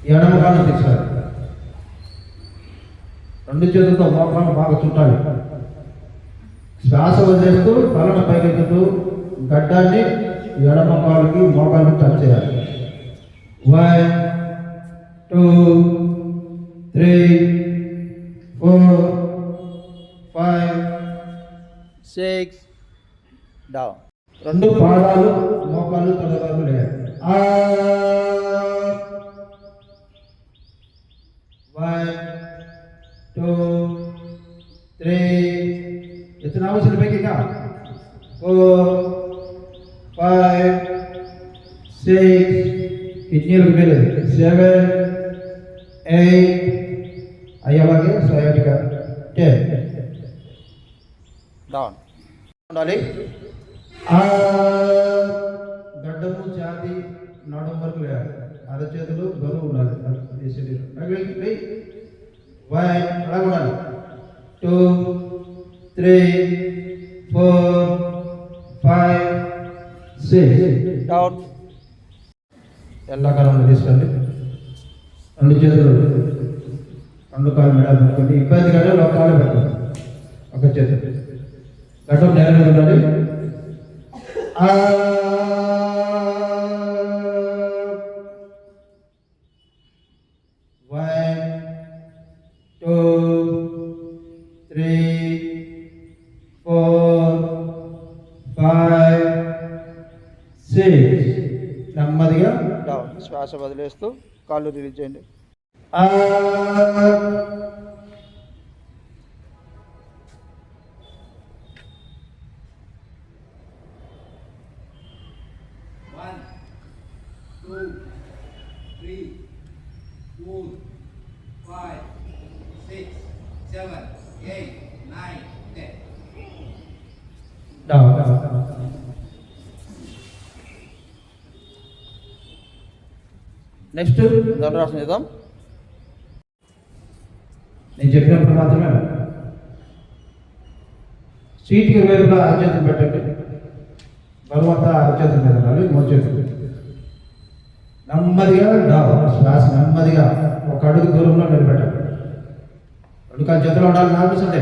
ఎడమ కాలు తీసుకోవాలి. రెండు చేతులతో మోకాలు బాగా చుట్టాలి. శ్వాస వదిలేస్తూ తలను పైకెత్తుతూ గడ్డాన్ని ఎడమ కాలుకి మోకాలు టచ్ చేయాలి. 1 2 3 4 5 6 డౌన్. రెండు పాదాలు మోకాలు తల వరకు లేయాలి. 1 2 3 ఎత్తున అవసరం పైకి 4 5 6 కిడ్నీలకు వెళ్ళదు 7 8 అయ్యలాగే సయాటిగా 10 డౌన్ ఉండాలి. గడ్డము ఛాతి నడుము వరకు లేవాలి. అరచేతులు బరువు ఉండాలి. అలా ఉండాలి. 2 3 4 5 6 డౌన్. ఎల్లకాలంలో తీసుకోండి. రెండు చేతులు రెండు కాళ్ళు మెడ పెట్టుకోండి. ఇబ్బంది కానీ ఒక కాళ్ళు పెట్టుకోండి. ఒక చేతులు గడ్డం నేల ఉండాలి. 1 2 3 4 5 6 నెమ్మదిగా డౌన్. శ్వాస వదిలేస్తూ కాళ్ళు రిలీజ్ చేయండి. 1 2 3 4 5 6 7 8 9 10 డౌన్. నెక్స్ట్ ధనురాసనం చేద్దాం. నేను చెప్పినప్పుడు మాత్రమే సీట్కి వైపులా అరచేతులు పెట్టండి. బరువంతా అరచేతులు పెట్టాలి. మోచేతులు నెమ్మదిగా డౌన్. శ్వాస నెమ్మదిగా ఒక అడుగు దూరంలో నిలబెట్టాలి. రెండు కాలు చేతులు ఉండాలి. నాలుగుంటే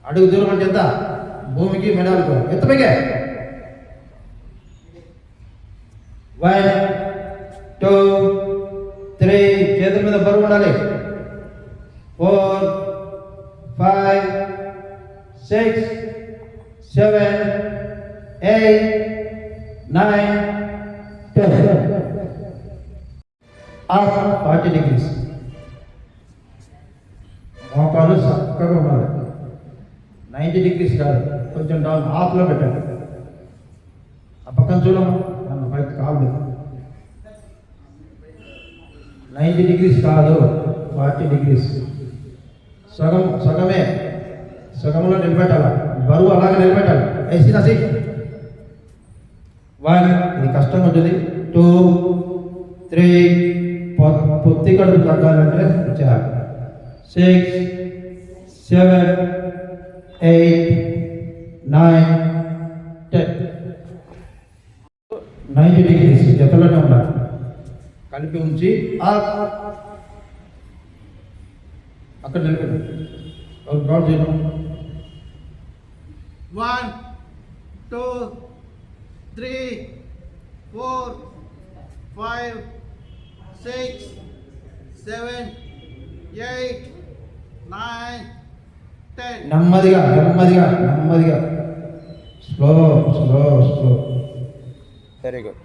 అడుగు దూరం అంటే ఎంత? భూమికి మెడాలకు ఎత్తపైకే. 1 2 3 చేతుల మీద బరువు ఉండాలి. 4 5 6 7 8 9 10 40 degrees. మోకాలు చక్కగా ఉండాలి. 90 degrees కాదు, కొంచెం డౌన్ హాఫ్లో పెట్టండి. ఆ పక్కన చూడము, నన్ను పైకి కాదు. 90 degrees కాదు, 40 degrees. సగమే సగంలో నిలబెట్టాలి. బరువు అలాగే నిలబెట్టాలి. వేసి నసి 1 ఇది కష్టంగా ఉంటుంది. 2 3 పొత్తి కడుపు తగ్గాలంటే చేయాలి. 6 7 8 9 10 90 degrees జతలోనే ఉండాలి. కలిపి ఉంచి అక్కడ నిలబెట్టు. కౌంట్ చేయడం. 1 2 3 4 5 6 7 8 9 10 నెమ్మదిగా నెమ్మదిగా నెమ్మదిగా slow slow slow. Very good.